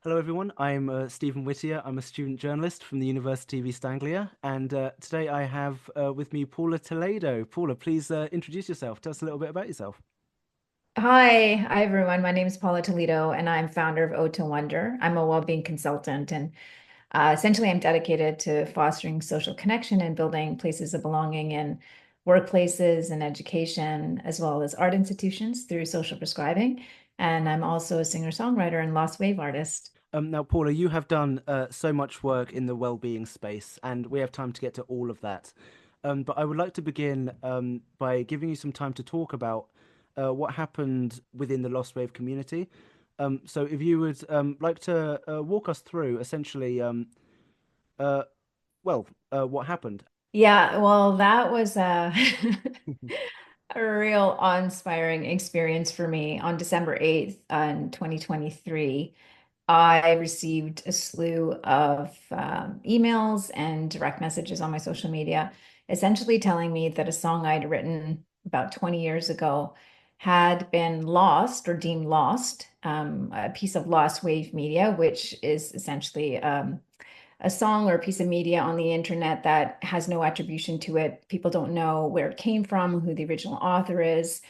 Hello, everyone. I'm Steven Whitear. I'm a student journalist from the University of East Anglia, and today I have with me Paula Toledo. Paula, please introduce yourself. Tell us a little bit about yourself. Hi everyone. My name is Paula Toledo, and I'm founder of Ode to Wonder. I'm a well-being consultant, and essentially, I'm dedicated to fostering social connection and building places of belonging in workplaces and education, as well as art institutions through social prescribing. And I'm also a singer-songwriter and Lostwave artist. Now, Paula, you have done so much work in the well-being space, and we have time to get to all of that. But I would like to begin by giving you some time to talk about what happened within the Lost Wave community. So, if you would like to walk us through essentially, uh, what happened. Yeah, well, that was a real awe-inspiring experience for me. On December 8th in 2023, I received a slew of emails and direct messages on my social media, essentially telling me that a song I'd written about 20 years ago had been lost or deemed lost, a piece of lost wave media, which is essentially a song or a piece of media on the internet that has no attribution to it. People don't know where it came from, who the original author is.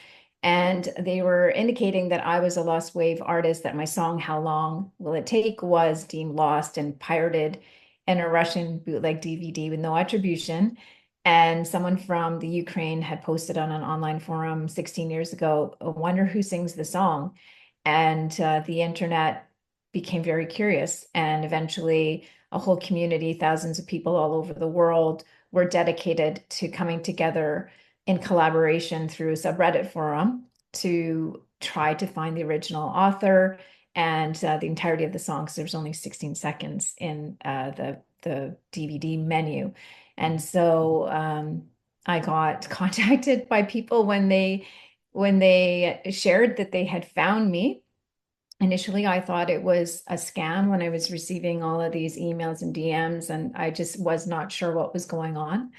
And they were indicating that I was a Lost Wave artist, that my song, How Long Will It Take, was deemed lost and pirated in a Russian bootleg DVD with no attribution. And someone from the Ukraine had posted on an online forum 16 years ago, I wonder who sings the song. And the internet became very curious. And eventually, a whole community, thousands of people all over the world, were dedicated to coming together in collaboration through a subreddit forum to try to find the original author and the entirety of the song, because there's only 16 seconds in the DVD menu. And so I got contacted by people when they shared that they had found me. Initially, I thought it was a scam when I was receiving all of these emails and DMs, and I just was not sure what was going on.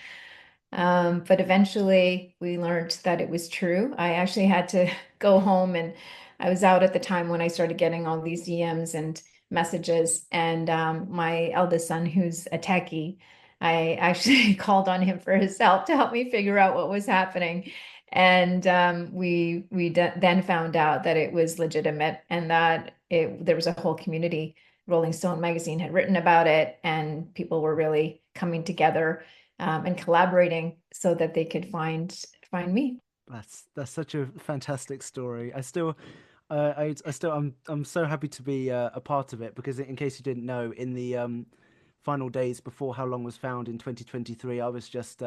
But eventually, we learned that it was true. I actually had to go home, and I was out at the time when I started getting all these DMs and messages. And my eldest son, who's a techie, I actually called on him for his help to help me figure out what was happening. And then found out that it was legitimate and that there was a whole community. Rolling Stone magazine had written about it, and people were really coming together and collaborating so that they could find me. That's such a fantastic story. I'm so happy to be a part of it because in case you didn't know, in the final days before How Long was found in 2023, I was just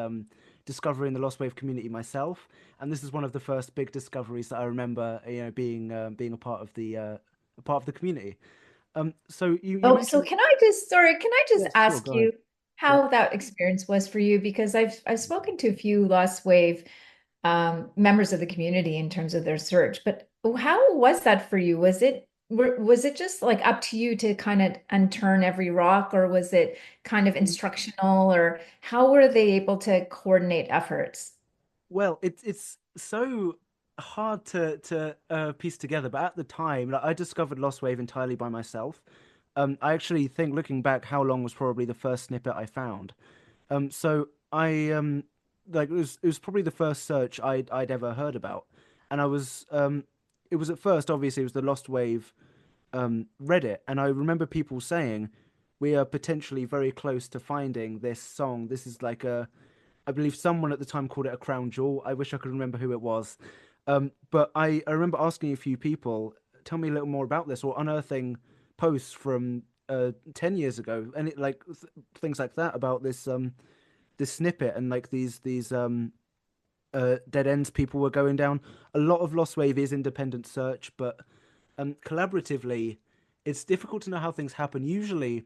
discovering the Lost Wave community myself, and this is one of the first big discoveries that I remember, being a part of the community. So you Oh, so mentioned, can I just yes, sure, ask go ahead. you Yeah. how that experience was for you? Because I've spoken to a few Lost Wave members of the community in terms of their search, but how was that for you? Was it just like up to you to kind of unturn every rock, or was it kind of instructional, or how were they able to coordinate efforts? Well, it's so hard to piece together, but at the time, like, I discovered Lost Wave entirely by myself. I actually think, looking back, How Long was probably the first snippet I found. So I like it was probably the first search I'd ever heard about, and it was at first, obviously, it was the Lost Wave Reddit, and I remember people saying we are potentially very close to finding this song. This is like a, I believe someone at the time called it a crown jewel. I wish I could remember who it was. But I remember asking a few people, tell me a little more about this, or unearthing posts from 10 years ago, and things like that about this snippet, and like these dead ends people were going down. A lot of Lost Wave is independent search, but collaboratively, it's difficult to know how things happen. Usually,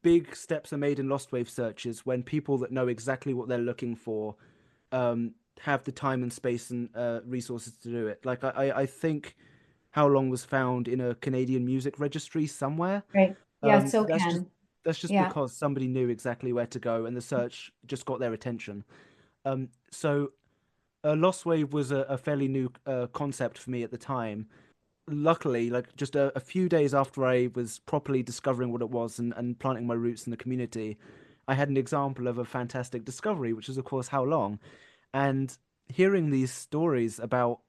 big steps are made in Lost Wave searches when people that know exactly what they're looking for have the time and space and resources to do it. Like I think How Long was found in a Canadian music registry somewhere. Right. Yeah, Um, so that's just can. that's just Yeah. because somebody knew exactly where to go, and the search just got their attention. So Lost Wave was a fairly new concept for me at the time, luckily, like just a few days after I was properly discovering what it was and planting my roots in the community, I had an example of a fantastic discovery, which is, of course, How Long. And hearing these stories about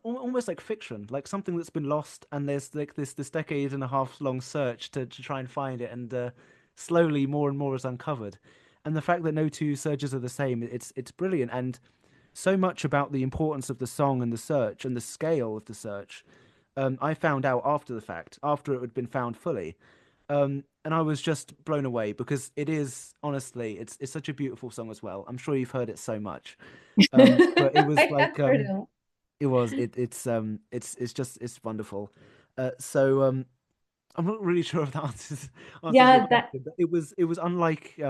almost like fiction, like something that's been lost, and there's like this decade and a half long search to try and find it, and slowly more and more is uncovered. And the fact that no two searches are the same, it's brilliant. And so much about the importance of the song and the search and the scale of the search, I found out after the fact, after it had been found fully. And I was just blown away because it is honestly, it's such a beautiful song as well. I'm sure you've heard it so much, but it was I have like heard it. it was it's just it's wonderful. So I'm not really sure if that answers your Yeah, that question, but it was unlike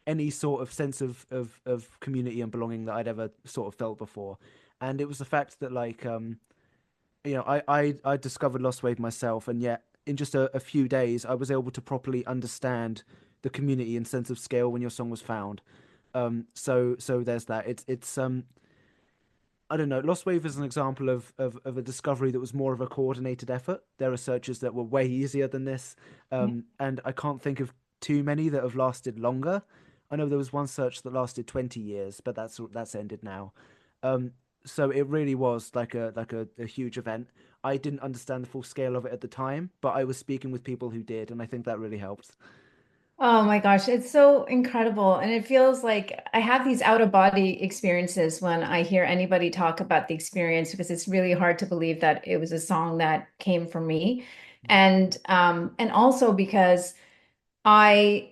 any sort of sense of community and belonging that I'd ever sort of felt before. And it was the fact that like I discovered Lostwave myself, and yet in just a few days I was able to properly understand the community and sense of scale when your song was found. So there's that. It's I don't know. Lost Wave is an example of a discovery that was more of a coordinated effort. There are searches that were way easier than this, and I can't think of too many that have lasted longer. I know there was one search that lasted 20 years, but that's ended now. Um, so it really was like a huge event. I didn't understand the full scale of it at the time, but I was speaking with people who did, and I think that really helped. Oh my gosh, it's so incredible. And it feels like I have these out of body experiences when I hear anybody talk about the experience because it's really hard to believe that it was a song that came from me. And also because I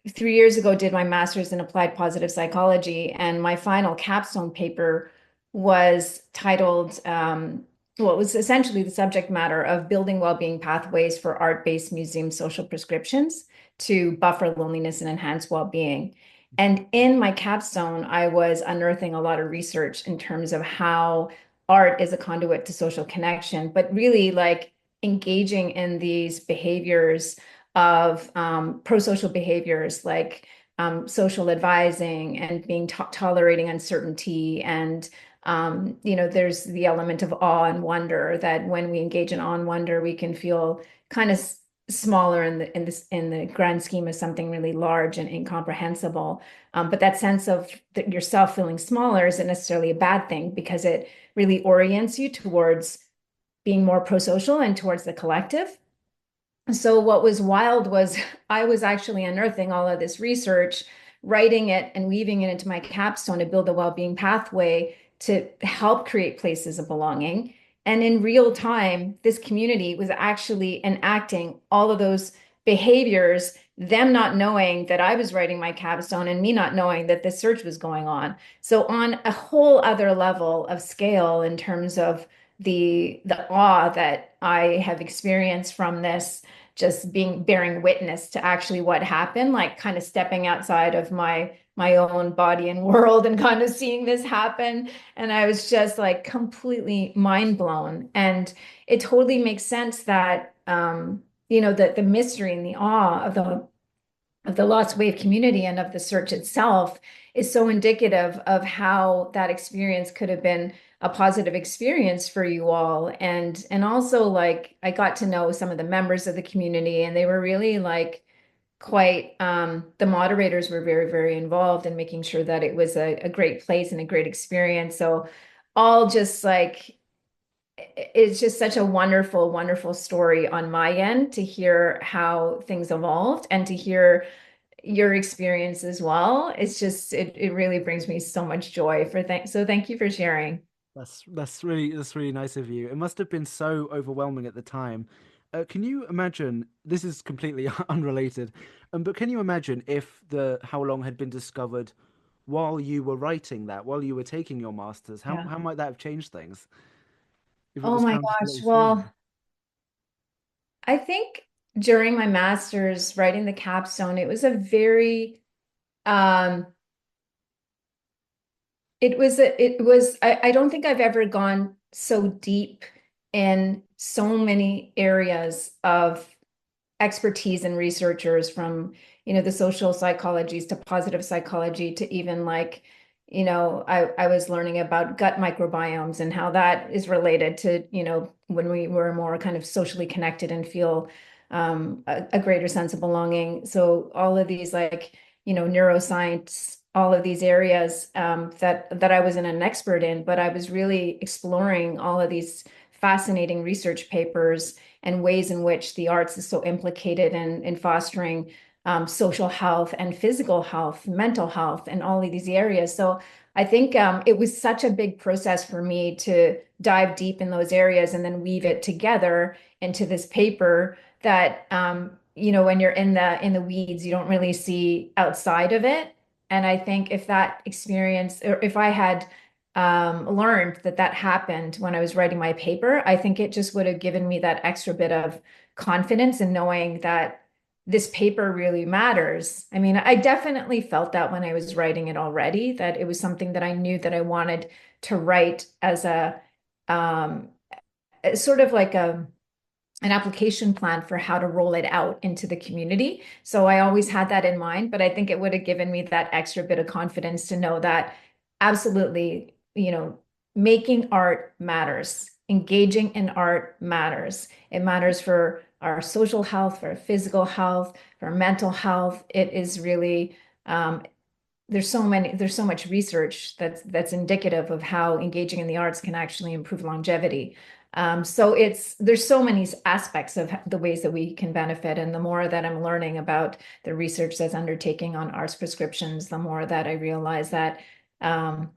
3 years ago did my master's in applied positive psychology, and my final capstone paper was titled, well, it was essentially the subject matter of building well-being pathways for art-based museum social prescriptions to buffer loneliness and enhance well-being. And in my capstone, I was unearthing a lot of research in terms of how art is a conduit to social connection, but really like engaging in these behaviors of pro-social behaviors like social advising and being tolerating uncertainty and there's the element of awe and wonder that when we engage in awe and wonder, we can feel kind of smaller in the grand scheme of something really large and incomprehensible. But that sense of yourself feeling smaller isn't necessarily a bad thing because it really orients you towards being more pro-social and towards the collective. So what was wild was I was actually unearthing all of this research, writing it and weaving it into my capstone to build a well-being pathway to help create places of belonging. And in real time, this community was actually enacting all of those behaviors, them not knowing that I was writing my capstone and me not knowing that this search was going on. So on a whole other level of scale in terms of the awe that I have experienced from this, just being bearing witness to actually what happened, like kind of stepping outside of my own body and world and kind of seeing this happen. And I was just like completely mind blown. And it totally makes sense that that the mystery and the awe of the Lostwave community and of the search itself is so indicative of how that experience could have been a positive experience for you all. And also like I got to know some of the members of the community and they were really like quite the moderators were very, very involved in making sure that it was a great place and a great experience. So all just like it's just such a wonderful, wonderful story on my end to hear how things evolved and to hear your experience as well. It's just it really brings me so much joy so thank you for sharing. That's really nice of you. It must have been so overwhelming at the time. Can you imagine? This is completely unrelated, but can you imagine if the How Long had been discovered while you were writing that, while you were taking your masters? How Yeah. how might that have changed things if it Oh was my found just a gosh. little sooner? Well, I think during my master's writing the capstone, it was a very um it was I don't think I've ever gone so deep in so many areas of expertise and researchers from the social psychologies to positive psychology to even like I was learning about gut microbiomes and how that is related to, when we were more kind of socially connected and feel a greater sense of belonging. So all of these like, neuroscience, all of these areas that I wasn't an expert in, but I was really exploring all of these fascinating research papers and ways in which the arts is so implicated in fostering social health and physical health, mental health, and all of these areas. So I think it was such a big process for me to dive deep in those areas and then weave it together into this paper that when you're in the weeds, you don't really see outside of it. And I think if that experience, or if I had learned that that happened when I was writing my paper, I think it just would have given me that extra bit of confidence in knowing that this paper really matters. I mean, I definitely felt that when I was writing it already, that it was something that I knew that I wanted to write as um, sort of like an application plan for how to roll it out into the community. So I always had that in mind, but I think it would have given me that extra bit of confidence to know that absolutely, making art matters. Engaging in art matters. It matters for our social health, for our physical health, for our mental health. It is really there's so much research that's indicative of how engaging in the arts can actually improve longevity. So there's so many aspects of the ways that we can benefit, and the more that I'm learning about the research that's undertaking on arts prescriptions, the more that I realize that um,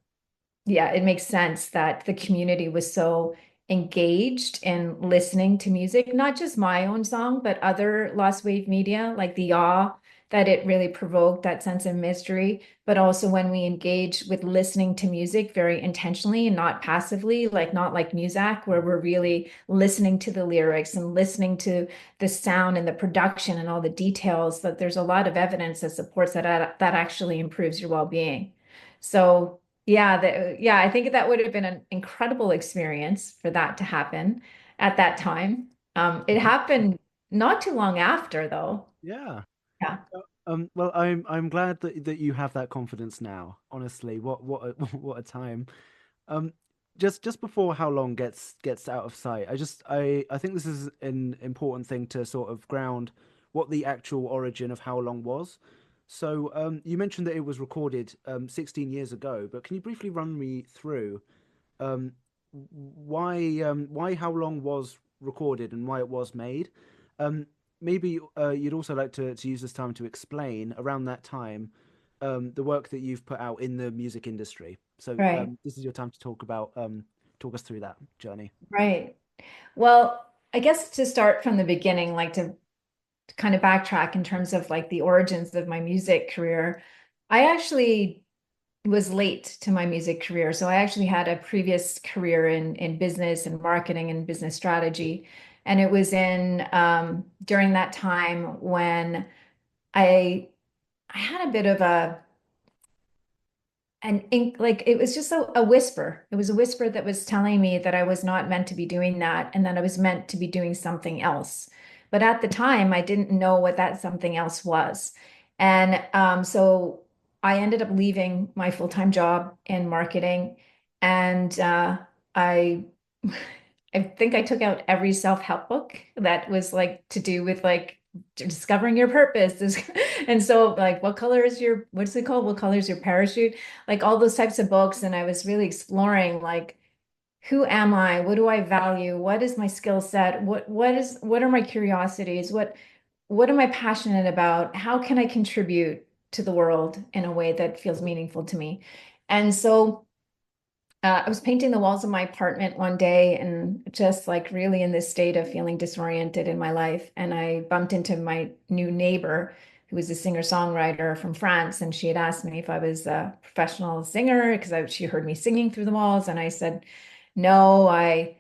yeah, it makes sense that the community was so engaged in listening to music, not just my own song, but other Lost Wave media, like the awe that it really provoked, that sense of mystery. But also when we engage with listening to music very intentionally and not passively, like not like Muzak, where we're really listening to the lyrics and listening to the sound and the production and all the details, that there's a lot of evidence that supports that actually improves your well-being. So yeah, I think that would have been an incredible experience for that to happen at that time. It happened not too long after, though. Yeah. Yeah, Well, I'm glad that you have that confidence now. Honestly, what a what a time. Um, just before how long gets out of sight, I think this is an important thing to sort of ground what the actual origin of how long was. So, you mentioned that it was recorded 16 years ago, but can you briefly run me through um, why how long was recorded and why it was made? Um, Maybe you'd also like to use this time to explain around that time the work that you've put out in the music industry. So right, this is your time to talk about talk us through that journey. right. Well, I guess to start from the beginning, like to kind of backtrack in terms of like the origins of my music career, I actually was late to my music career. So I actually had a previous career in business and marketing and business strategy. And it was in during that time when I I had a bit of an ink, like it was just a whisper. It was a whisper that was telling me that I was not meant to be doing that and that I was meant to be doing something else. But at the time, I didn't know what that something else was. And so I ended up leaving my full-time job in marketing, and I I think I took out every self-help book that was like to do with like discovering your purpose. And so like what's it called? What color is your parachute? Like all those types of books. And I was really exploring like who am I? What do I value? What is my skill set? What are my curiosities? What am I passionate about? How can I contribute to the world in a way that feels meaningful to me? And so I was painting the walls of my apartment one day and just like really in this state of feeling disoriented in my life. And I bumped into my new neighbor who was a singer-songwriter from France. And she had asked me if I was a professional singer because she heard me singing through the walls. And I said, no, I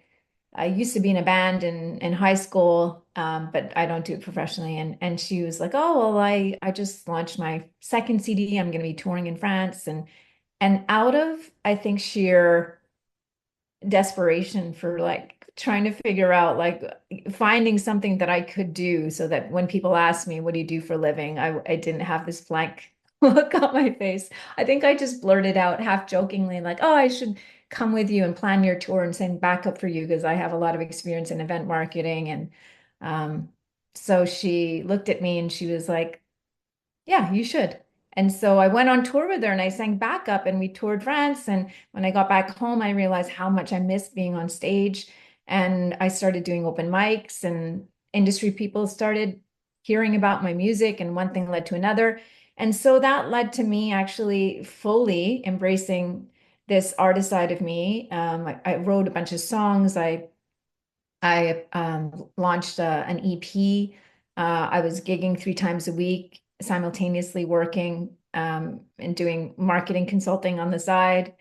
used to be in a band in high school, but I don't do it professionally. And she was like, oh, well, I just launched my second CD. I'm going to be touring in France. And out of, I think, sheer desperation for like trying to figure out like finding something that I could do so that when people ask me, what do you do for a living? I didn't have this blank look on my face. I think I just blurted out half jokingly, like, oh, I should come with you and plan your tour and send backup for you because I have a lot of experience in event marketing. And um, so she looked at me and she was like, yeah, you should. And so I went on tour with her and I sang backup and we toured France. And when I got back home, I realized how much I missed being on stage. And I started doing open mics and industry people started hearing about my music and one thing led to another. And so that led to me actually fully embracing this artist side of me. I wrote a bunch of songs. I launched an EP. I was gigging 3 times a week, simultaneously working and doing marketing consulting on the side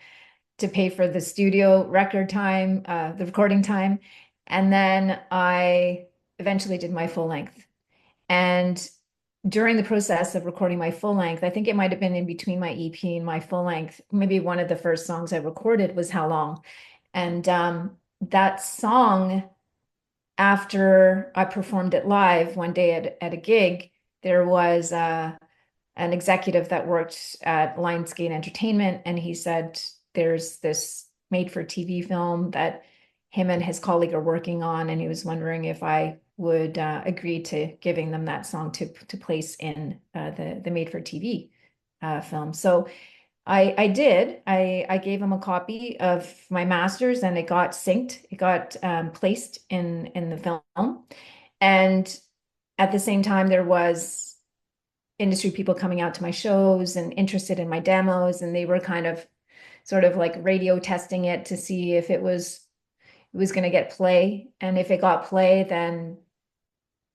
to pay for the studio record time, the recording time. And then I eventually did my full length. And during the process of recording my full length, I think it might have been in between my EP and my full length, maybe one of the first songs I recorded was How Long. And that song after I performed it live one day at a gig, there was an executive that worked at Lionsgate Entertainment, and he said there's this made-for-TV film that him and his colleague are working on, and he was wondering if I would agree to giving them that song to place in the made-for-TV film. So I did. I gave him a copy of my master's and it got synced. It got placed in the film. And at the same time, there was industry people coming out to my shows and interested in my demos, and they were kind of sort of like radio testing it to see if it was going to get play. And if it got play, then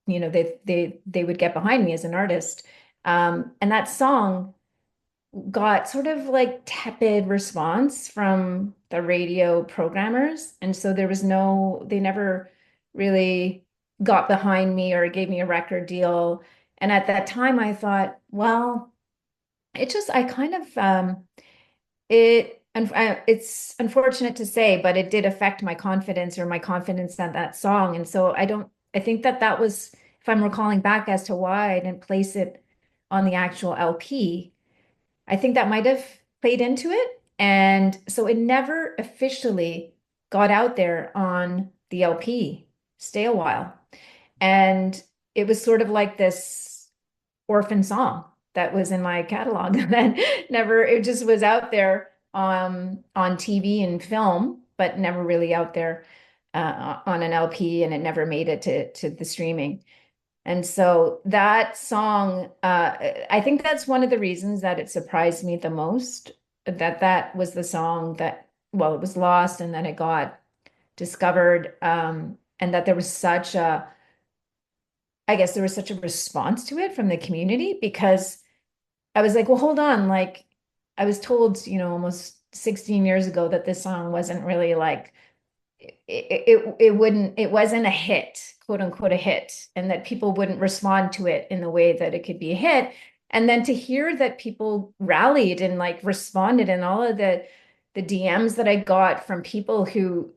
they would get behind me as an artist. And that song got sort of like tepid response from the radio programmers. And so they never really got behind me or gave me a record deal. And at that time, I thought, well, I kind of, it's unfortunate to say, but it did affect my confidence or my confidence in that song. And so I think that was, if I'm recalling back as to why I didn't place it on the actual LP, I think that might have played into it. And so it never officially got out there on the LP. Stay a while. And it was sort of like this orphan song that was in my catalog. And then it just was out there on TV and film, but never really out there on an LP, and it never made it to the streaming. And so that song, I think that's one of the reasons that it surprised me the most, that was the song that, well, it was lost and then it got discovered, and that I guess there was such a response to it from the community because I was like, well, hold on, like I was told, almost 16 years ago that this song wasn't really like it wasn't a hit, quote unquote, a hit, and that people wouldn't respond to it in the way that it could be a hit. And then to hear that people rallied and like responded, and all of the DMs that I got from people who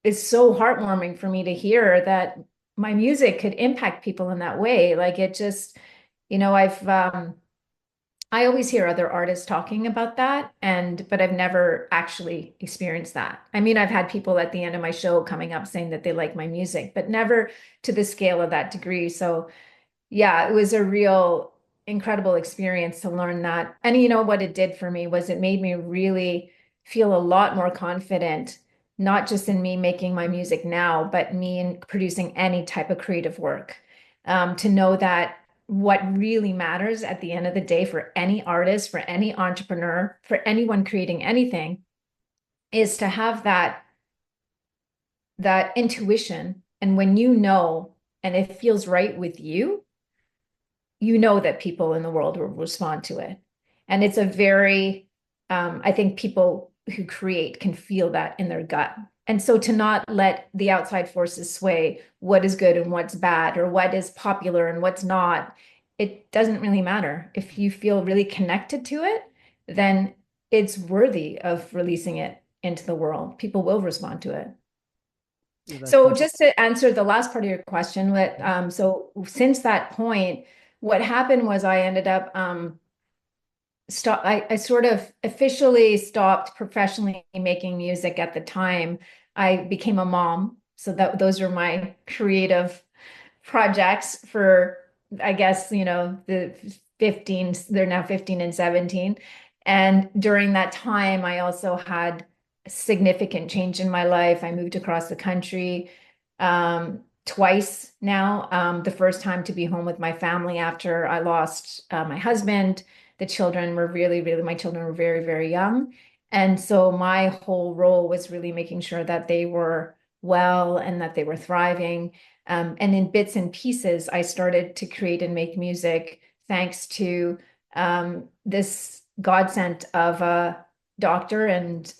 is so heartwarming for me to hear that my music could impact people in that way. Like it just, I always hear other artists talking about that, but I've never actually experienced that. I mean, I've had people at the end of my show coming up saying that they like my music, but never to the scale of that degree. So yeah, it was a real incredible experience to learn that. And you know what it did for me was it made me really feel a lot more confident, not just in me making my music now, but me in producing any type of creative work. To know that what really matters at the end of the day for any artist, for any entrepreneur, for anyone creating anything is to have that intuition. And when and it feels right with you, you know that people in the world will respond to it. And it's a very, I think people who create can feel that in their gut. And so to not let the outside forces sway what is good and what's bad, or what is popular and what's not, it doesn't really matter. If you feel really connected to it, then it's worthy of releasing it into the world. People will respond to it. Yeah, that's So fantastic. just to answer the last part of your question, so since that point, what happened was I ended up I sort of officially stopped professionally making music at the time. I became a mom. So that those are my creative projects for, I guess, the 15, they're now 15 and 17. And during that time, I also had a significant change in my life. I moved across the country twice now. The first time to be home with my family after I lost my husband. The children were my children were very, very young. And so my whole role was really making sure that they were well and that they were thriving. And in bits and pieces, I started to create and make music thanks to this godsend of a doctor and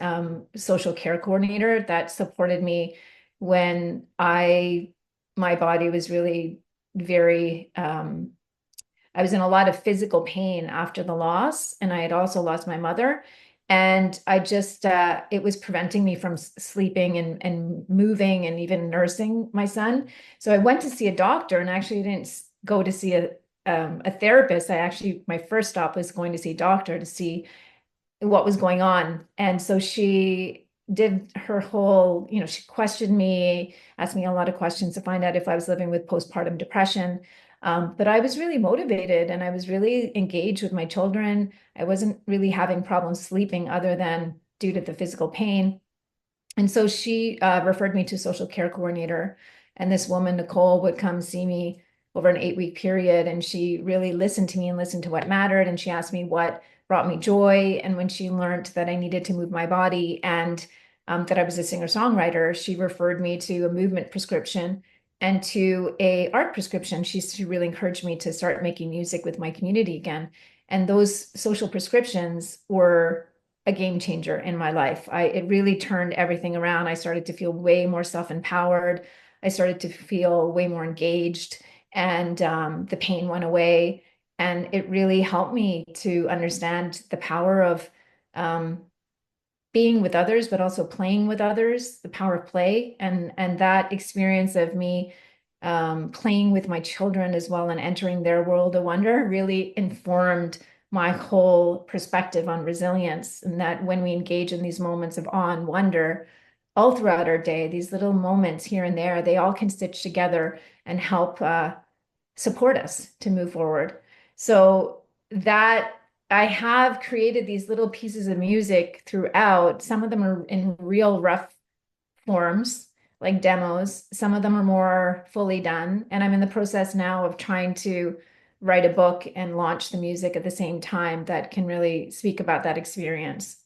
social care coordinator that supported me when my body was really very, I was in a lot of physical pain after the loss, and I had also lost my mother. And I just, it was preventing me from sleeping and moving and even nursing my son. So I went to see a doctor and actually didn't go to see a therapist. My first stop was going to see a doctor to see what was going on. And so she did her whole, she questioned me, asked me a lot of questions to find out if I was living with postpartum depression. But I was really motivated and I was really engaged with my children. I wasn't really having problems sleeping other than due to the physical pain. And so she referred me to a social care coordinator. And this woman, Nicole, would come see me over an 8-week period. And she really listened to me and listened to what mattered. And she asked me what brought me joy. And when she learned that I needed to move my body and that I was a singer-songwriter, she referred me to a movement prescription and to a art prescription. She really encouraged me to start making music with my community again. And those social prescriptions were a game changer in my life. It really turned everything around. I started to feel way more self-empowered. I started to feel way more engaged, and the pain went away. And it really helped me to understand the power of being with others, but also playing with others, the power of play. And that experience of me playing with my children as well and entering their world of wonder really informed my whole perspective on resilience. And that when we engage in these moments of awe and wonder all throughout our day, these little moments here and there, they all can stitch together and help support us to move forward. So that I have created these little pieces of music throughout. Some of them are in real rough forms, like demos. Some of them are more fully done. And I'm in the process now of trying to write a book and launch the music at the same time that can really speak about that experience.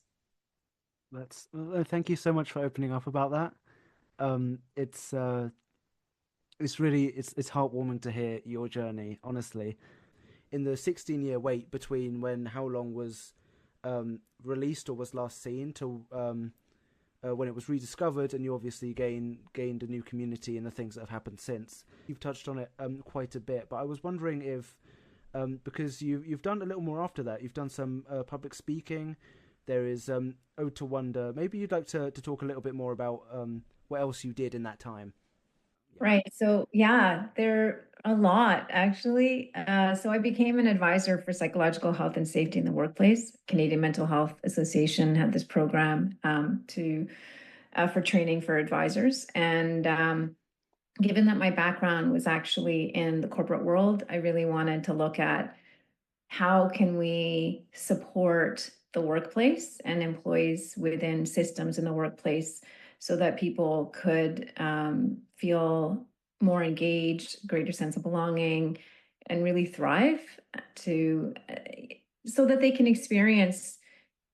That's thank you so much for opening up about that. It's really it's heartwarming to hear your journey, honestly. In the 16-year wait between when How Long was released or was last seen to when it was rediscovered, and you obviously gained a new community and the things that have happened since. You've touched on it quite a bit, but I was wondering if because you've done a little more after that. You've done some public speaking. There is Ode to Wonder. Maybe you'd like to talk a little bit more about what else you did in that time. Right. So yeah, there are a lot actually. So I became an advisor for psychological health and safety in the workplace. Canadian Mental Health Association had this program to for training for advisors. And given that my background was actually in the corporate world, I really wanted to look at how can we support the workplace and employees within systems in the workplace so that people could feel more engaged, greater sense of belonging, and really thrive to so that they can experience,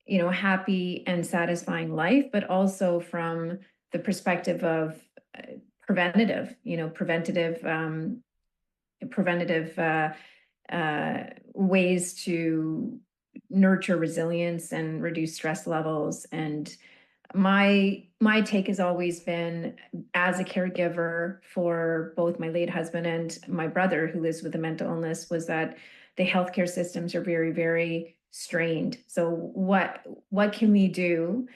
a happy and satisfying life, but also from the perspective of preventative, preventative ways to nurture resilience and reduce stress levels. And my take has always been, as a caregiver for both my late husband and my brother who lives with a mental illness, was that the healthcare systems are very, very strained. So what can we do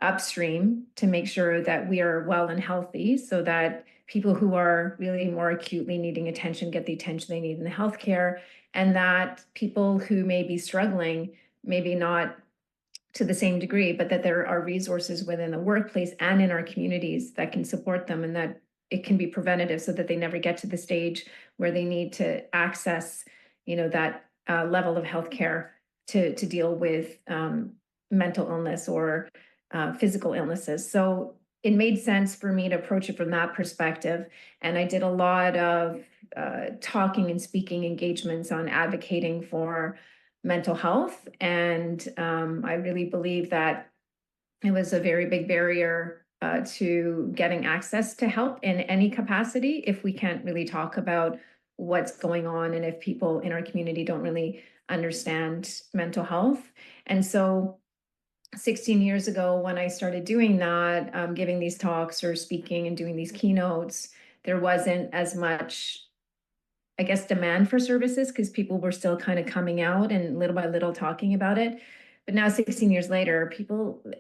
upstream to make sure that we are well and healthy so that people who are really more acutely needing attention get the attention they need in the healthcare, and that people who may be struggling maybe not to the same degree, but that there are resources within the workplace and in our communities that can support them, and that it can be preventative so that they never get to the stage where they need to access, that level of healthcare to deal with mental illness or physical illnesses. So it made sense for me to approach it from that perspective. And I did a lot of talking and speaking engagements on advocating for mental health. And I really believe that it was a very big barrier to getting access to help in any capacity if we can't really talk about what's going on and if people in our community don't really understand mental health. And so 16 years ago, when I started doing that, giving these talks or speaking and doing these keynotes, there wasn't as much, I guess, demand for services because people were still kind of coming out and little by little talking about it. But now, 16 years later,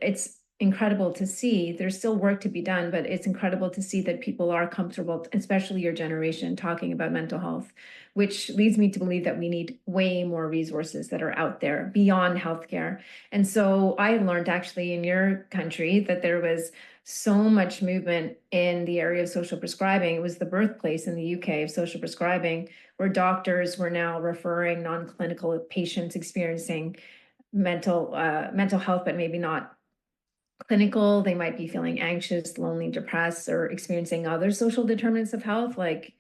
it's incredible to see. There's still work to be done, but it's incredible to see that people are comfortable, especially your generation, talking about mental health, which leads me to believe that we need way more resources that are out there beyond healthcare. And so I learned actually in your country that there was so much movement in the area of social prescribing. It was the birthplace in the UK of social prescribing, where doctors were now referring non-clinical patients experiencing mental health, but maybe not clinical. They might be feeling anxious, lonely, depressed, or experiencing other social determinants of health, like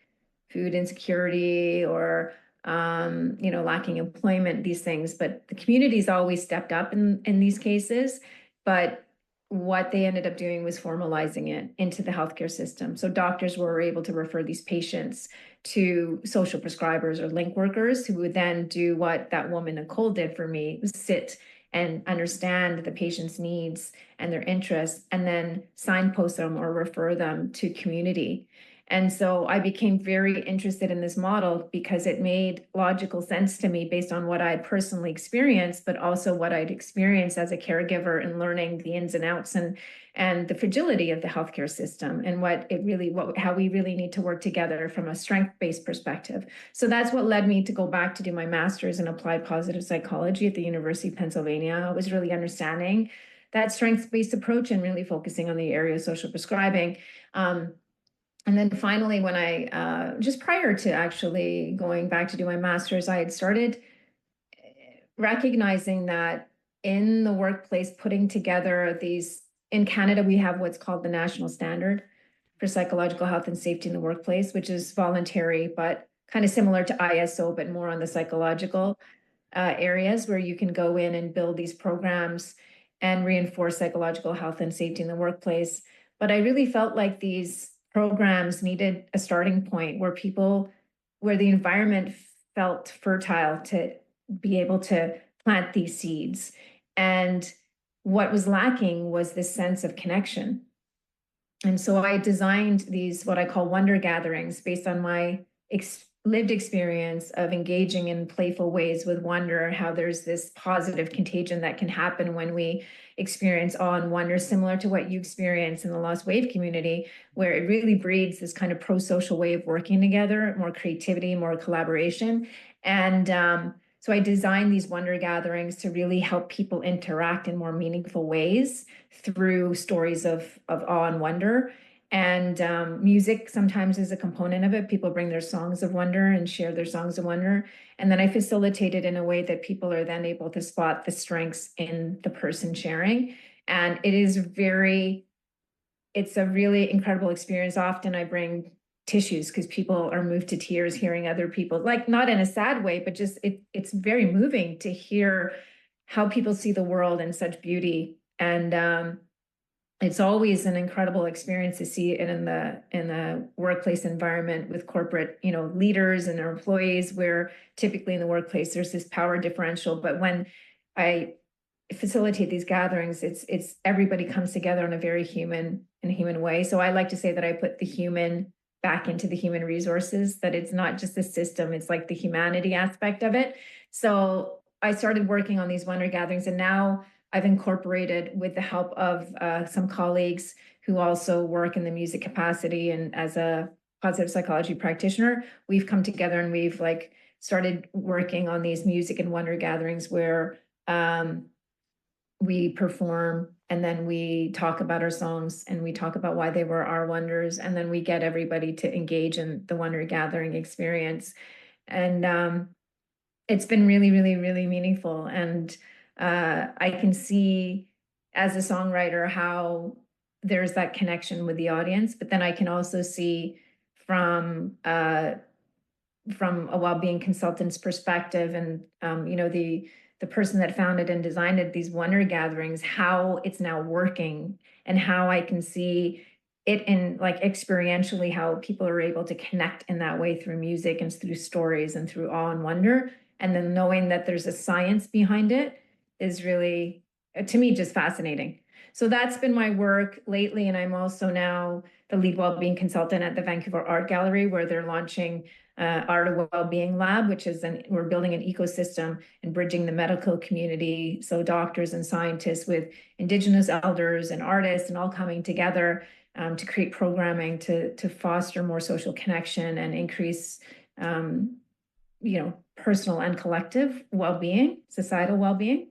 food insecurity or lacking employment, these things. But the community's always stepped up in these cases. But what they ended up doing was formalizing it into the healthcare system. So doctors were able to refer these patients to social prescribers or link workers who would then do what that woman Nicole did for me, sit and understand the patient's needs and their interests, and then signpost them or refer them to community. And so I became very interested in this model because it made logical sense to me based on what I'd personally experienced, but also what I'd experienced as a caregiver and learning the ins and outs and the fragility of the healthcare system and how we really need to work together from a strength-based perspective. So that's what led me to go back to do my master's in applied positive psychology at the University of Pennsylvania. I was really understanding that strengths-based approach and really focusing on the area of social prescribing. And then finally, when just prior to actually going back to do my master's, I had started recognizing that in the workplace, putting together in Canada, we have what's called the national standard for psychological health and safety in the workplace, which is voluntary, but kind of similar to ISO, but more on the psychological areas where you can go in and build these programs and reinforce psychological health and safety in the workplace. But I really felt like these programs needed a starting point where the environment felt fertile to be able to plant these seeds. And what was lacking was this sense of connection. And so I designed these, what I call wonder gatherings, based on my lived experience of engaging in playful ways with wonder, how there's this positive contagion that can happen when we experience awe and wonder, similar to what you experience in the Lostwave community, where it really breeds this kind of pro-social way of working together, more creativity, more collaboration. And so I designed these wonder gatherings to really help people interact in more meaningful ways through stories of awe and wonder. And music sometimes is a component of it. People bring their songs of wonder and share their songs of wonder. And then I facilitate it in a way that people are then able to spot the strengths in the person sharing. And it's a really incredible experience. Often I bring tissues because people are moved to tears hearing other people, like not in a sad way, but just it's very moving to hear how people see the world in such beauty. And it's always an incredible experience to see it in the workplace environment with corporate, leaders and their employees, where typically in the workplace there's this power differential. But when I facilitate these gatherings, it's everybody comes together in a very human way. So I like to say that I put the human back into the human resources, that it's not just the system, it's like the humanity aspect of it. So I started working on these wonder gatherings, and now I've incorporated, with the help of some colleagues who also work in the music capacity and as a positive psychology practitioner, we've come together and we've started working on these music and wonder gatherings where Um, we perform, and then we talk about our songs, and we talk about why they were our wonders, and then we get everybody to engage in the wonder gathering experience. And it's been really, really, really meaningful. And I can see as a songwriter how there's that connection with the audience, but then I can also see from from a well-being consultant's perspective, and the person that founded and designed it, these wonder gatherings, how it's now working, and how I can see it in like experientially how people are able to connect in that way through music and through stories and through awe and wonder, and then knowing that there's a science behind it is really, to me, just fascinating. So that's been my work lately, and I'm also now the lead well-being consultant at the Vancouver Art Gallery, where they're launching Art of Wellbeing Lab, which is we're building an ecosystem and bridging the medical community, so doctors and scientists with Indigenous elders and artists, and all coming together to create programming to foster more social connection and increase, personal and collective well-being, societal well-being.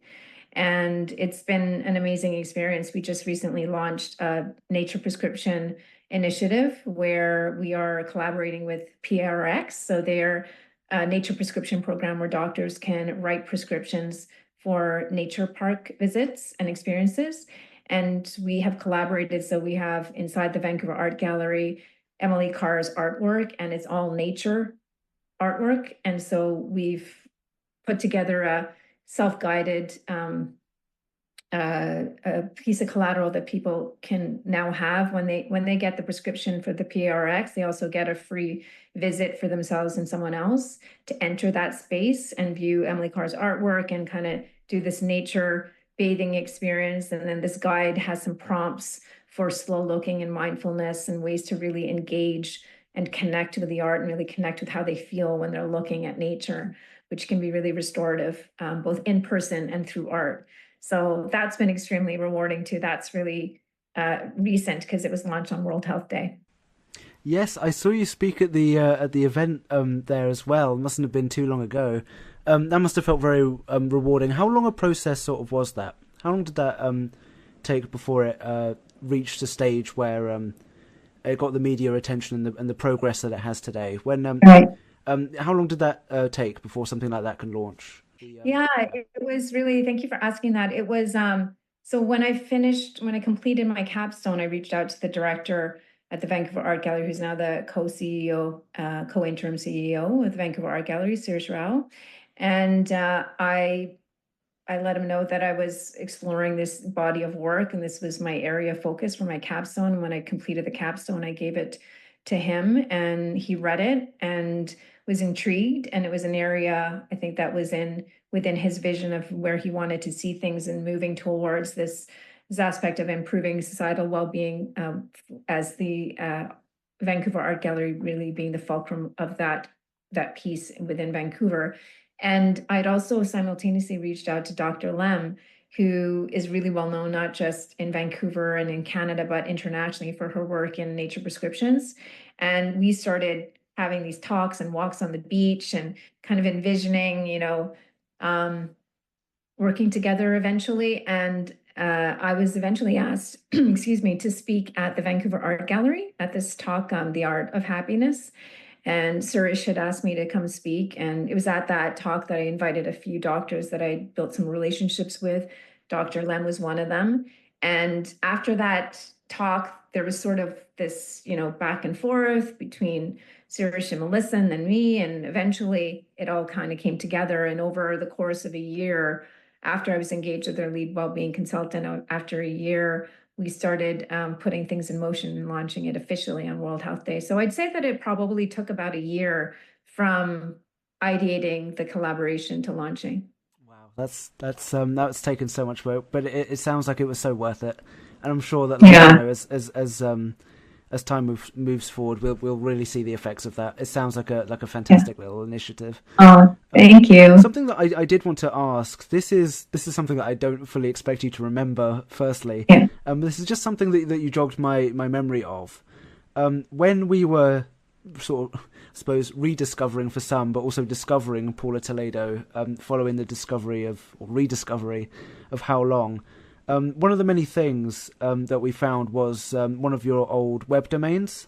And it's been an amazing experience. We just recently launched a nature prescription initiative where we are collaborating with PRX. So they're a nature prescription program where doctors can write prescriptions for nature park visits and experiences. And we have collaborated. So we have inside the Vancouver Art Gallery, Emily Carr's artwork, and it's all nature artwork. And so we've put together a self-guided a piece of collateral that people can now have when they get the prescription for the PRX. They also get a free visit for themselves and someone else to enter that space and view Emily Carr's artwork and kind of do this nature bathing experience. And then this guide has some prompts for slow looking and mindfulness and ways to really engage and connect with the art and really connect with how they feel when they're looking at nature, which can be really restorative, both in person and through art. So that's been extremely rewarding too. That's really recent because it was launched on World Health Day. Yes, I saw you speak at the event there as well. It mustn't have been too long ago. That must have felt very rewarding. How long a process sort of was that? How long did that take before it reached a stage where it got the media attention and the progress that it has today? Right. How long did that take before something like that can launch? Yeah, it was really, thank you for asking that. It was, so when I completed my capstone, I reached out to the director at the Vancouver Art Gallery, who's now the co-CEO, co-interim CEO of the Vancouver Art Gallery, Sirish Rao. And I let him know that I was exploring this body of work, and this was my area of focus for my capstone. When I completed the capstone, I gave it to him, and he read it and was intrigued. And it was an area, I think, that was within his vision of where he wanted to see things and moving towards this aspect of improving societal well-being, as the Vancouver Art Gallery really being the fulcrum of that piece within Vancouver. And I'd also simultaneously reached out to Dr. Lem, who is really well known, not just in Vancouver and in Canada, but internationally for her work in nature prescriptions. And we started having these talks and walks on the beach and kind of envisioning, working together eventually. And I was eventually asked, excuse me, to speak at the Vancouver Art Gallery at this talk on the art of happiness. And Suresh had asked me to come speak. And it was at that talk that I invited a few doctors that I built some relationships with. Dr. Lem was one of them. And after that talk, there was sort of this, back and forth between Suresh and Melissa and then me. And eventually it all kind of came together. And over the course of a year, after I was engaged with their lead well-being consultant, after a year, we started putting things in motion and launching it officially on World Health Day. So I'd say that it probably took about a year from ideating the collaboration to launching. Wow, that's taken so much work, but it sounds like it was so worth it, and I'm sure that Yeah. as time moves forward, we'll really see the effects of that. It sounds like a fantastic little initiative. Oh, thank you. Something that I did want to ask. This is something that I don't fully expect you to remember. Firstly, Yeah. this is just something that you jogged my memory of. When we were sort of, I suppose, rediscovering for some, but also discovering Paula Toledo, following the discovery of, or rediscovery of How Long. One of the many things that we found was one of your old web domains.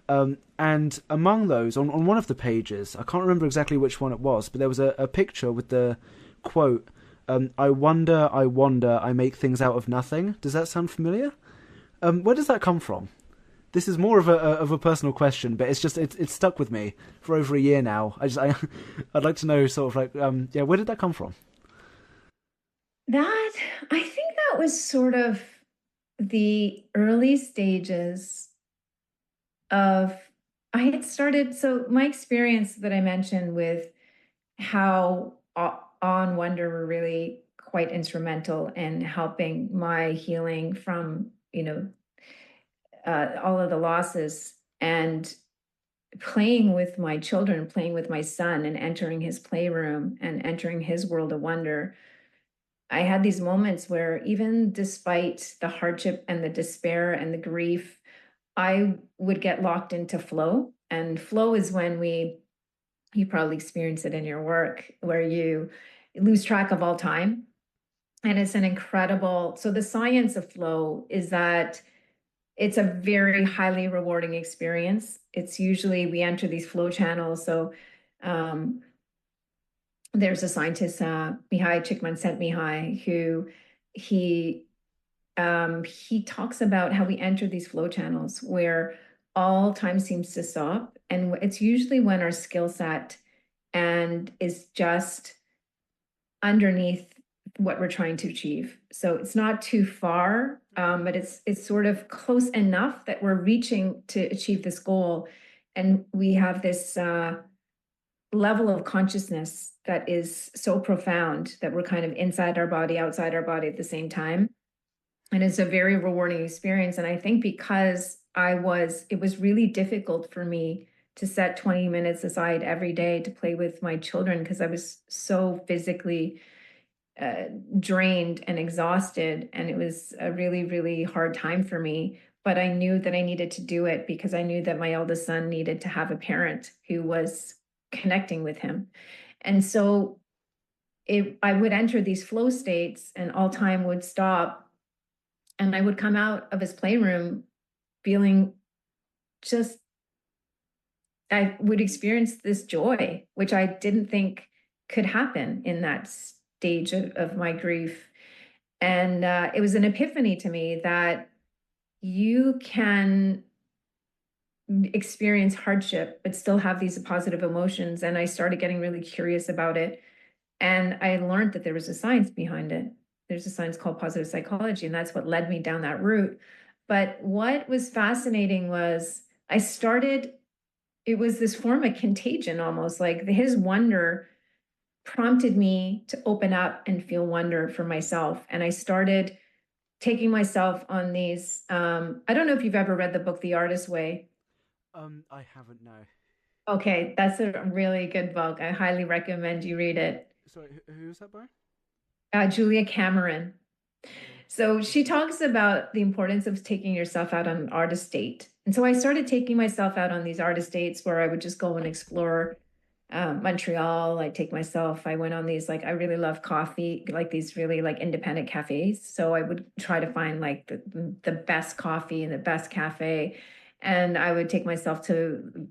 And among those, on one of the pages, I can't remember exactly which one it was, but there was a picture with the quote, I wonder, I make things out of nothing. Does that sound familiar? Where does that come from? This is more of a personal question, but it's stuck with me for over a year now. I'd like to know sort of like yeah, where did that come from? That, I think that was sort of the early stages of, I had started, so my experience that I mentioned with how awe and wonder were really quite instrumental in helping my healing from, all of the losses, and playing with my children, playing with my son and entering his playroom and entering his world of wonder. I had these moments where, even despite the hardship and the despair and the grief, I would get locked into flow. And flow is when you probably experience it in your work, where you lose track of all time. And it's an incredible, so the science of flow is that it's a very highly rewarding experience. It's usually, we enter these flow channels. So um, there's a scientist, Mihai Csikszentmihalyi, who he he talks about how we enter these flow channels where all time seems to stop, and it's usually when our skill set and is just underneath what we're trying to achieve. So it's not too far, but it's sort of close enough that we're reaching to achieve this goal, and we have this level of consciousness that is so profound that we're kind of inside our body, outside our body at the same time. And it's a very rewarding experience. And I think because it was really difficult for me to set 20 minutes aside every day to play with my children, because I was so physically drained and exhausted. And it was a really, really hard time for me. But I knew that I needed to do it because I knew that my eldest son needed to have a parent who was connecting with him. And so I would enter these flow states and all time would stop. And I would come out of his playroom feeling just, I would experience this joy, which I didn't think could happen in that stage of my grief. And it was an epiphany to me that you can experience hardship, but still have these positive emotions. And I started getting really curious about it. And I learned that there was a science behind it. There's a science called positive psychology, and that's what led me down that route. But what was fascinating was it was this form of contagion almost, like his wonder prompted me to open up and feel wonder for myself. And I started taking myself on these, I don't know if you've ever read the book, The Artist's Way. I haven't, no. Okay, that's a really good book. I highly recommend you read it. Sorry, who's that by? Julia Cameron. So Okay. she talks about the importance of taking yourself out on an artist date. And so I started taking myself out on these artist dates where I would just go and explore Montreal. I went on these, like, I really love coffee, like these really like independent cafes. So I would try to find like the best coffee and the best cafe. And I would take myself to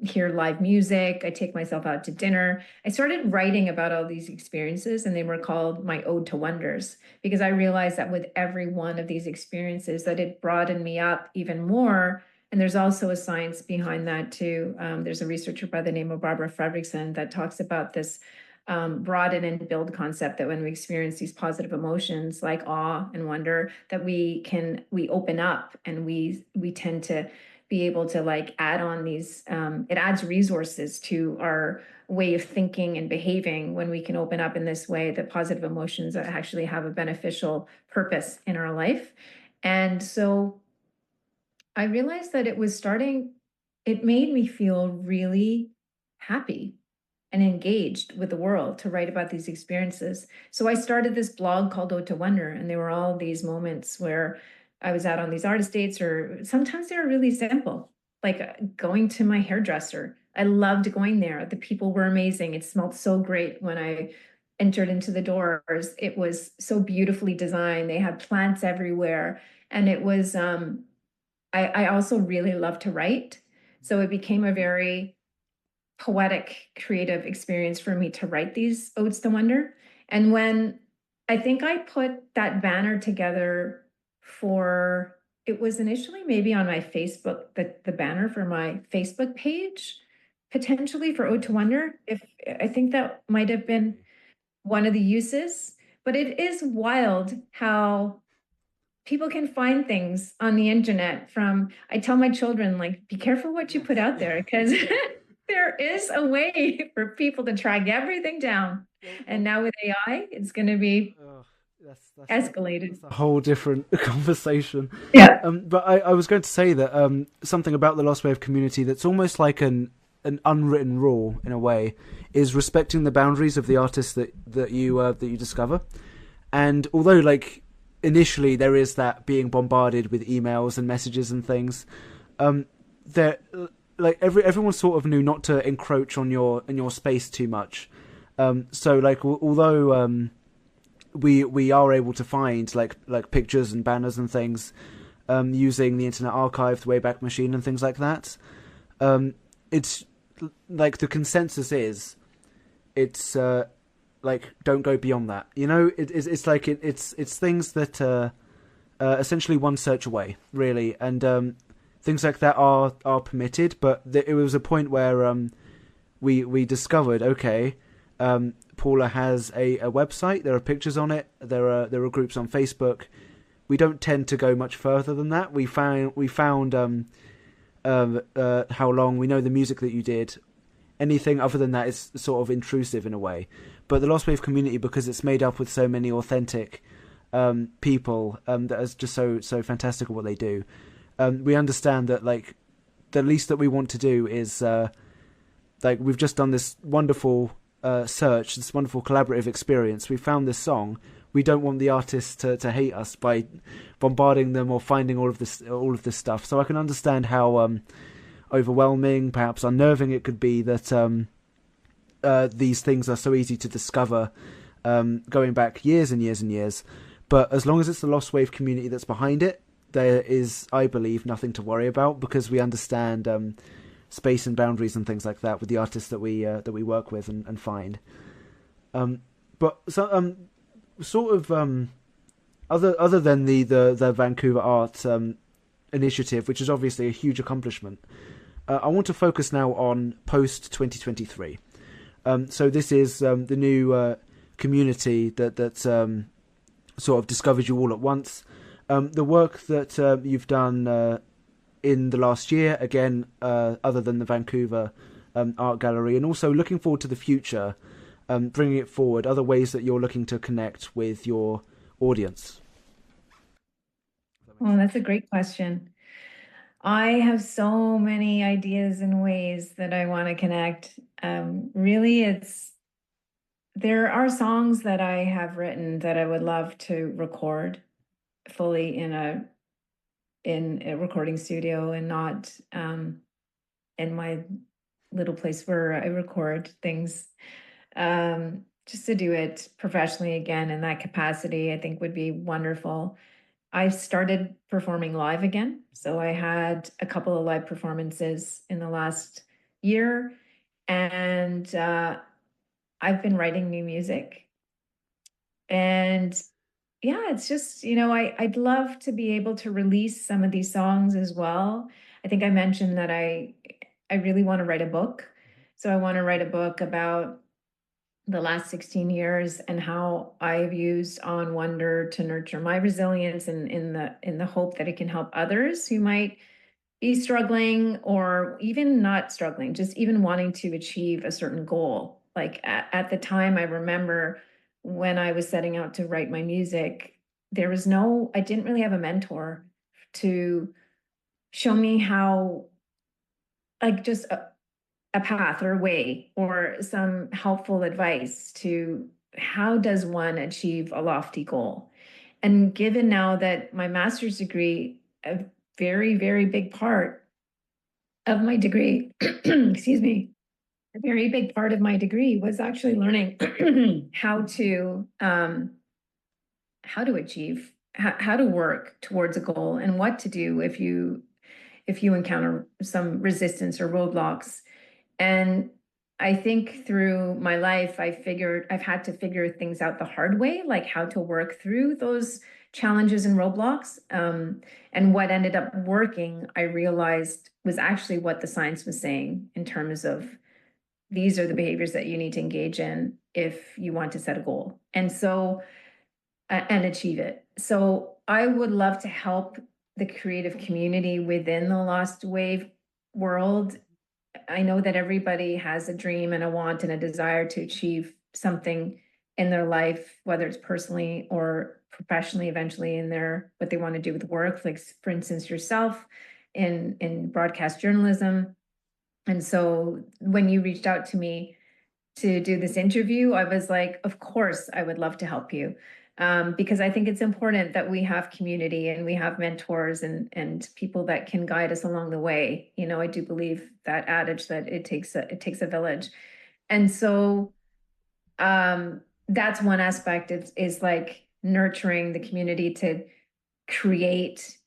hear live music. I take myself out to dinner. I started writing about all these experiences, and they were called my Ode to Wonders, because I realized that with every one of these experiences, that it broadened me up even more. And there's also a science behind that too. There's a researcher by the name of Barbara Fredrickson that talks about this broaden and build concept, that when we experience these positive emotions like awe and wonder, that we open up, and we tend to be able to like add on these, it adds resources to our way of thinking and behaving when we can open up in this way, that positive emotions actually have a beneficial purpose in our life. And so I realized that it made me feel really happy and engaged with the world to write about these experiences. So I started this blog called Ode to Wonder, and there were all these moments where I was out on these artist dates, or sometimes they were really simple. like going to my hairdresser. I loved going there. The people were amazing. It smelled so great when I entered into the doors. It was so beautifully designed. They had plants everywhere. And it was I also really love to write. So it became a very poetic, creative experience for me to write these odes to wonder. And when I think I put that banner together for, it was initially maybe on my Facebook, the banner for my Facebook page, potentially for Ode to Wonder. If I think that might have been one of the uses, but it is wild how people can find things on the internet from, I tell my children, like, be careful what you Yes. put out Yeah. there because there is a way for people to track everything down. And Well, now with AI, it's going to be oh, escalated. that's a whole different conversation. Yeah. But I was going to say that something about the Lost Wave community that's almost like an unwritten rule in a way is respecting the boundaries of the artists that you discover. And although like initially there is that being bombarded with emails and messages and things, there like everyone sort of knew not to encroach on your space too much. So like although we are able to find like pictures and banners and things using the Internet Archive, the Wayback Machine, and things like that. It's like the consensus is it's like don't go beyond that. You know, it's like it's things that essentially one search away, really, and things like that are permitted. But it was a point where we discovered, okay, Paula has a website. There are pictures on it. There are groups on Facebook. We don't tend to go much further than that. We found how long, we know the music that you did. Anything other than that is sort of intrusive in a way. But the Lost Wave community, because it's made up with so many authentic people that is just so fantastic at what they do, we understand that like the least that we want to do is like we've just done this wonderful search, this wonderful collaborative experience. We found this song. We don't want the artists to hate us by bombarding them or finding all of this stuff. So I can understand how overwhelming, perhaps unnerving it could be that these things are so easy to discover, going back years and years and years. But as long as it's the Lost Wave community that's behind it, there is, I believe, nothing to worry about because we understand space and boundaries and things like that with the artists that we work with and find. But so sort of other than the Vancouver Art initiative, which is obviously a huge accomplishment, I want to focus now on post 2023. So this is the new community that sort of discovers you all at once. The work that you've done in the last year, again, other than the Vancouver Art Gallery, and also looking forward to the future, bringing it forward, other ways that you're looking to connect with your audience. Oh, that's a great question. I have so many ideas and ways that I want to connect. Really, there are songs that I have written that I would love to record fully in a recording studio and not in my little place where I record things. Just to do it professionally again in that capacity, I think would be wonderful. I've started performing live again. So I had a couple of live performances in the last year, and I've been writing new music. And yeah, it's just, I'd love to be able to release some of these songs as well. I think I mentioned that I really want to write a book. So I want to write a book about the last 16 years and how I've used On Wonder to nurture my resilience and in the hope that it can help others who might be struggling or even not struggling, just even wanting to achieve a certain goal. Like at the time, I remember when I was setting out to write my music, I didn't really have a mentor to show me how, like just a path or a way or some helpful advice to how does one achieve a lofty goal. And given now that my master's degree, a very, very big part of my degree, excuse me, a very big part of my degree was actually learning how to achieve, how to work towards a goal and what to do if you encounter some resistance or roadblocks. And I think through my life, I've had to figure things out the hard way, like how to work through those challenges and roadblocks. And what ended up working, I realized was actually what the science was saying in terms of these are the behaviors that you need to engage in if you want to set a goal. And so, and achieve it. So I would love to help the creative community within the Lostwave world. I know that everybody has a dream and a want and a desire to achieve something in their life, whether it's personally or professionally, eventually in their what they want to do with work. Like for instance, yourself in broadcast journalism. And so when you reached out to me to do this interview, I was like, of course, I would love to help you. Because I think it's important that we have community and we have mentors and people that can guide us along the way. You know, I do believe that adage that it takes a village. And so that's one aspect is like nurturing the community to create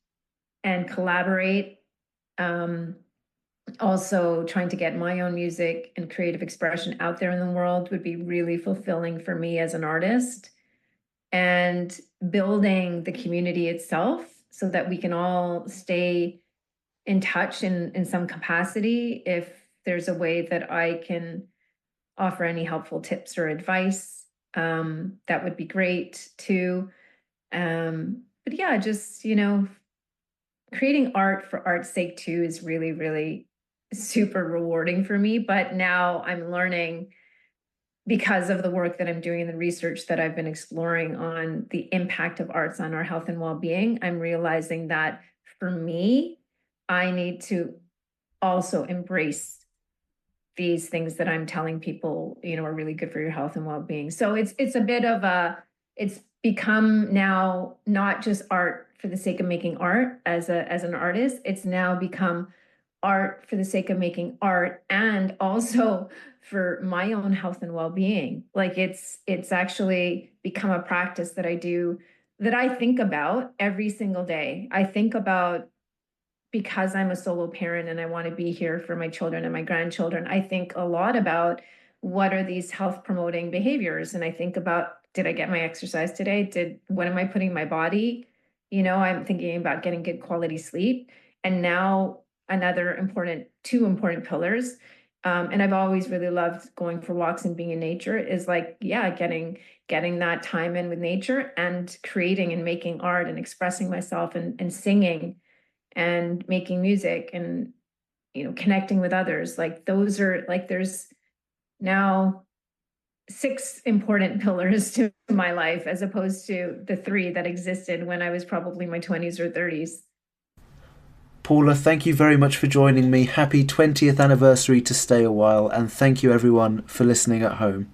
and collaborate. Um, Also trying to get my own music and creative expression out there in the world would be really fulfilling for me as an artist, and building the community itself so that we can all stay in touch in some capacity. If there's a way that I can offer any helpful tips or advice, that would be great too. But yeah, just, creating art for art's sake too is really, really super rewarding for me. But now I'm learning, because of the work that I'm doing and the research that I've been exploring on the impact of arts on our health and well-being, I'm realizing that for me, I need to also embrace these things that I'm telling people, are really good for your health and well-being. So it's a bit of it's become now not just art for the sake of making art as an artist. It's now become art for the sake of making art, and also for my own health and well-being. Like it's actually become a practice that I do, that I think about every single day. I think about, because I'm a solo parent and I want to be here for my children and my grandchildren, I think a lot about what are these health promoting behaviors. And I think about, did I get my exercise today? What am I putting in my body? I'm thinking about getting good quality sleep. And now two important pillars. And I've always really loved going for walks and being in nature, is like, yeah, getting that time in with nature and creating and making art and expressing myself and singing and making music and connecting with others. Like those are like, there's now 6 important pillars to my life, as opposed to the 3 that existed when I was probably my 20s or 30s. Paula, thank you very much for joining me. Happy 20th anniversary to Stay a While, and thank you everyone for listening at home.